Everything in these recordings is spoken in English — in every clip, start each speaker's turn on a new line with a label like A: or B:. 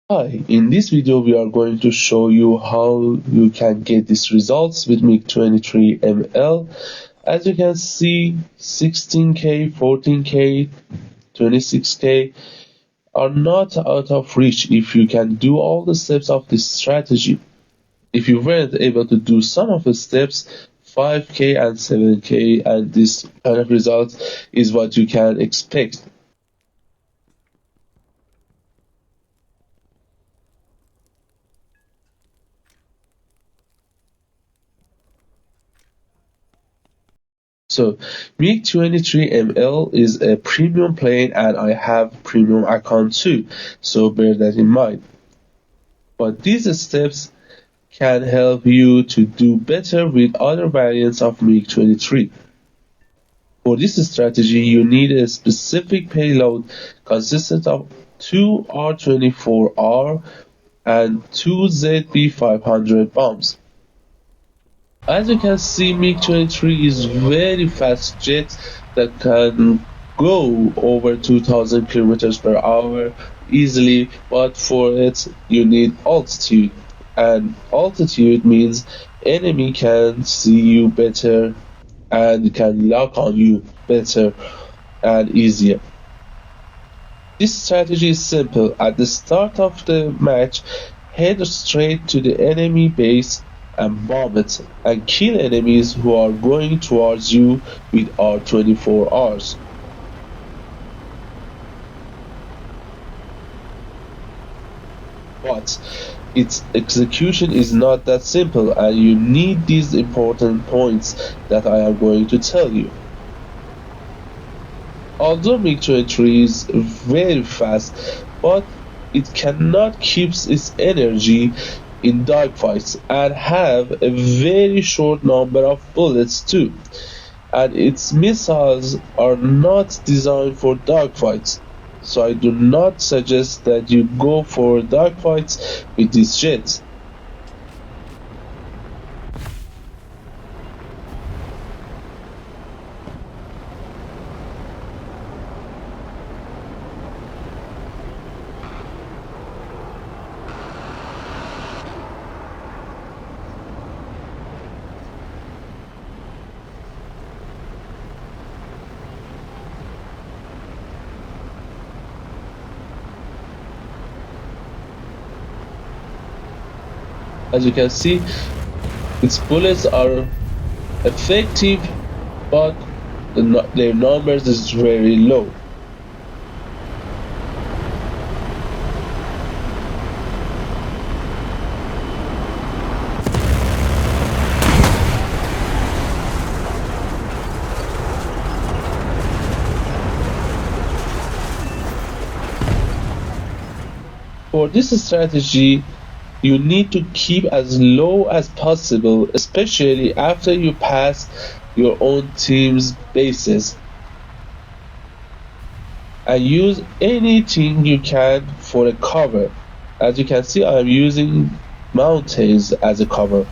A: Hi, in this video we are going to show you how you can get these results with Mig-23ML. As you can see, 16K, 14K, 26K are not out of reach if you can do all the steps of this strategy. If you weren't able to do some of the steps, 5K and 7K and this kind of result is what you can expect. So Mig-23ML is a premium plane and I have premium account too, so bear that in mind. But these steps can help you to do better with other variants of Mig-23. For this strategy, you need a specific payload consistent of 2 R-24R and 2 ZB-500 bombs. As you can see, Mig-23 is very fast jet that can go over 2000 kilometers per hour easily, but for it you need altitude, and altitude means enemy can see you better and can lock on you better and easier. This strategy is simple. At the start of the match, head straight to the enemy base and bomb it, and kill enemies who are going towards you with R-24Rs. But its execution is not that simple, and you need these important points that I am going to tell you. Although Mig-23 is very fast, but it cannot keep its energy in dogfights and have a very short number of bullets too, and its missiles are not designed for dogfights, so I do not suggest that you go for dogfights with these jets. As you can see, its bullets are effective, but their numbers is very low. For this strategy, you need to keep as low as possible, especially after you pass your own team's bases, and use anything you can for a cover. As you can see, I am using mountains as a cover.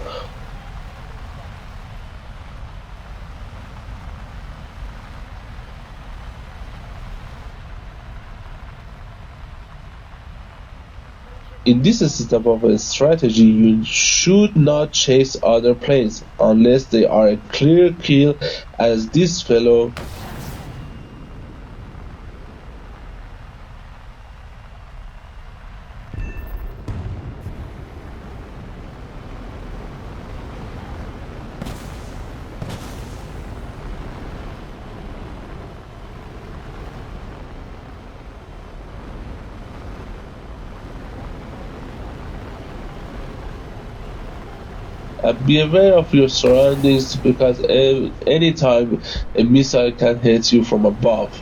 A: In this step of a strategy, you should not chase other planes unless they are a clear kill, as this fellow be aware of your surroundings, because anytime a missile can hit you from above.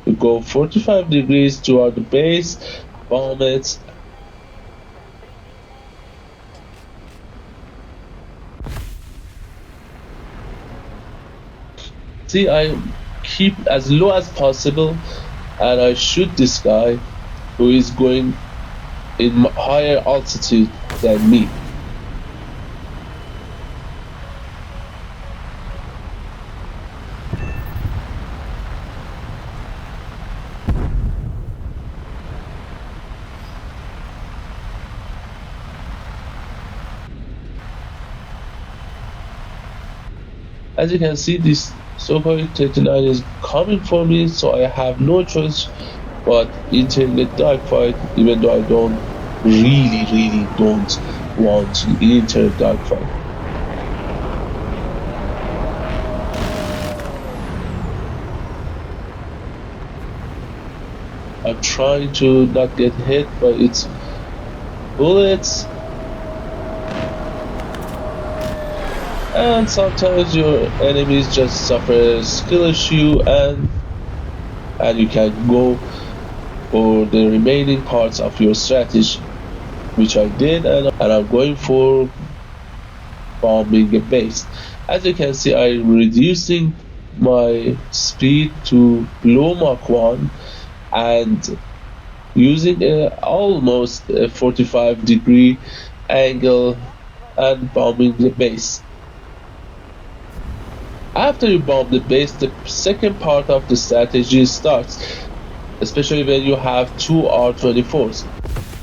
A: You go 45 degrees toward the base, bomb it. See, I keep as low as possible and I shoot this guy who is going in higher altitude than me. As you can see, this Sukhoi 39 is coming for me, so I have no choice but enter the dogfight, even though I don't really don't want to enter dogfight. I'm trying to not get hit by its bullets, and sometimes your enemies just suffer skill issue, and you can go for the remaining parts of your strategy, which I did, and I'm going for bombing a base. As you can see, I'm reducing my speed to below Mach 1 and using almost a 45-degree angle and bombing the base. After you bomb the base, the second part of the strategy starts, especially when you have two R-24s.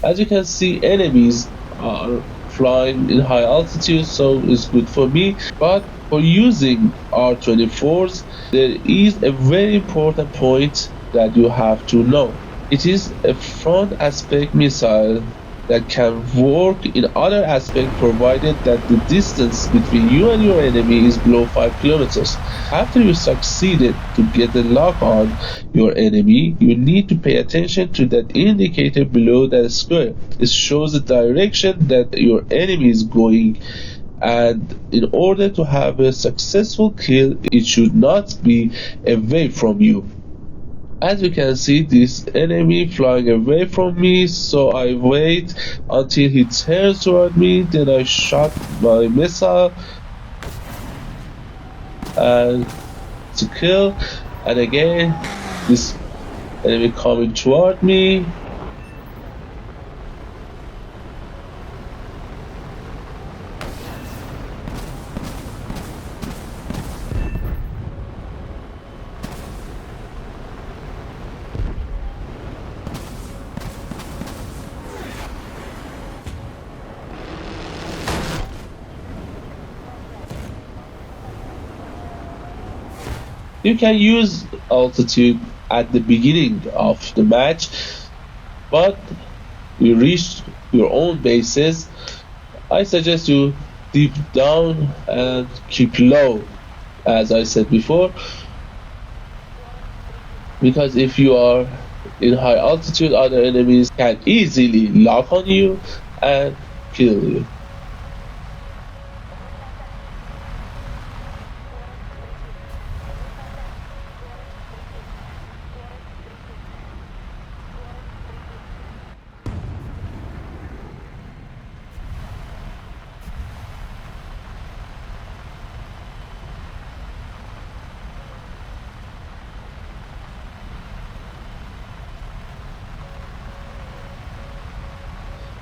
A: As you can see, enemies are flying in high altitude, so it's good for me. But for using R-24s, there is a very important point that you have to know. It is a front aspect missile that can work in other aspects provided that the distance between you and your enemy is below 5 kilometers. After you succeeded to get the lock on your enemy, you need to pay attention to that indicator below that square. It shows the direction that your enemy is going, and in order to have a successful kill, it should not be away from you. As you can see, this enemy flying away from me, so I wait until he turns toward me, then I shot my missile and to kill, and again this enemy coming toward me. You can use altitude at the beginning of the match, but you reach your own bases, I suggest you deep down and keep low, as I said before, because if you are in high altitude, other enemies can easily lock on you and kill you.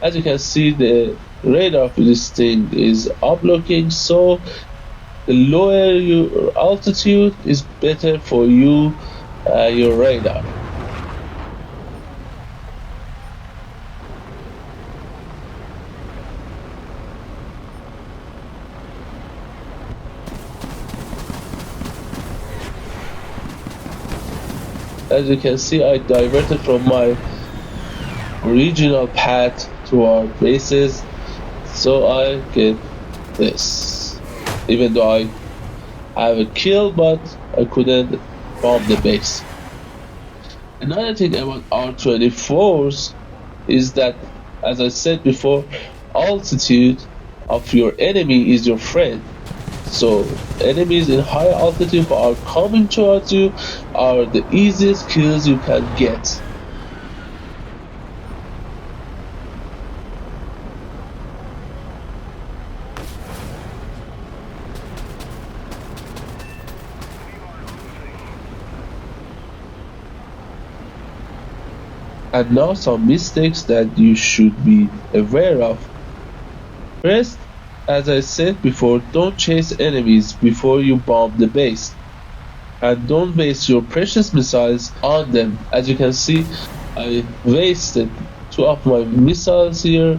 A: As you can see, the radar for this thing is up looking, so the lower your altitude is better for you, your radar. As you can see, I diverted from my original path to our bases, so I get this. Even though I have a kill, but I couldn't bomb the base. Another thing about R-24s is that, as I said before, altitude of your enemy is your friend. So enemies in high altitude who are coming towards you are the easiest kills you can get. And now some mistakes that you should be aware of. First, as I said before, don't chase enemies before you bomb the base. And don't waste your precious missiles on them. As you can see, I wasted two of my missiles here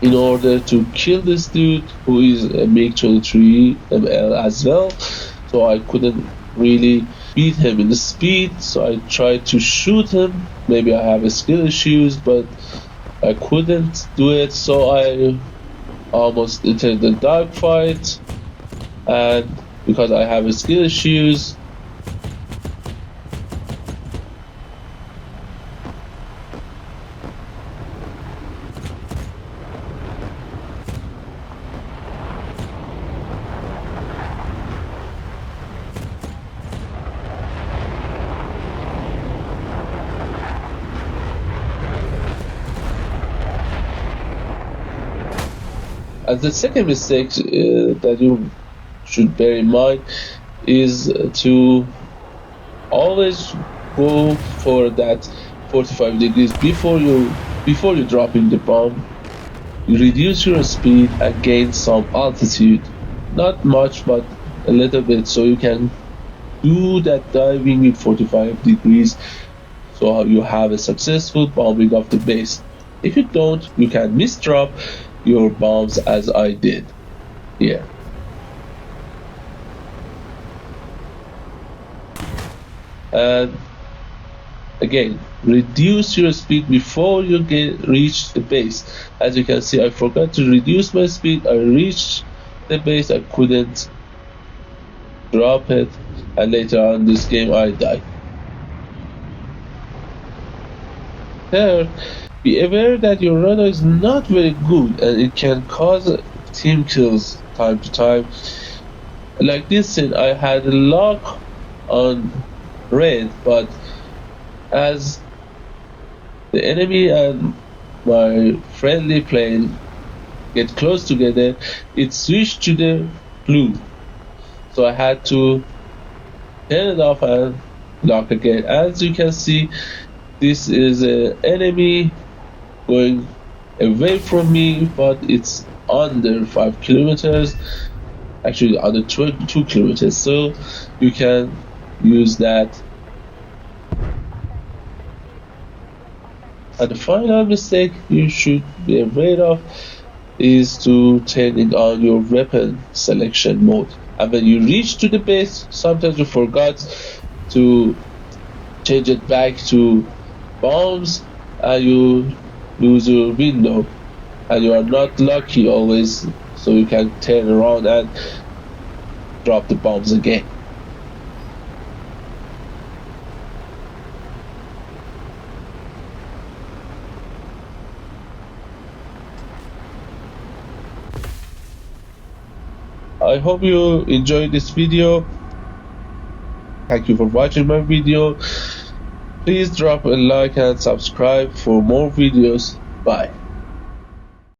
A: in order to kill this dude who is a Mig-23ML as well. so I couldn't really beat him in the speed. So I tried to shoot him. Maybe I have skill issues, but I couldn't do it. So I almost entered the dogfight, and because I have skill issues, and the second mistake that you should bear in mind is to always go for that 45 degrees before you dropping the bomb. You reduce your speed and gain some altitude, not much but a little bit, so you can do that diving in 45 degrees, so you have a successful bombing of the base. If you don't, you can misdrop your bombs as I did here. And again, reduce your speed before you reach the base. As you can see, I forgot to reduce my speed. I reached the base, I couldn't drop it, and later on in this game I died. Third, be aware that your radar is not very good and it can cause team kills time to time. Like this scene, I had a lock on red, but as the enemy and my friendly plane get close together, it switched to the blue. So I had to turn it off and lock again. As you can see, this is an enemy going away from me, but it's under 5 kilometers, actually under 2 kilometers, so you can use that. And the final mistake you should be aware of is to turning on your weapon selection mode. And when you reach to the base, sometimes you forgot to change it back to bombs and you lose your window, and you are not lucky always, so you can turn around and drop the bombs again. I hope you enjoyed this video. Thank you for watching my video. Please drop a like and subscribe for more videos. Bye.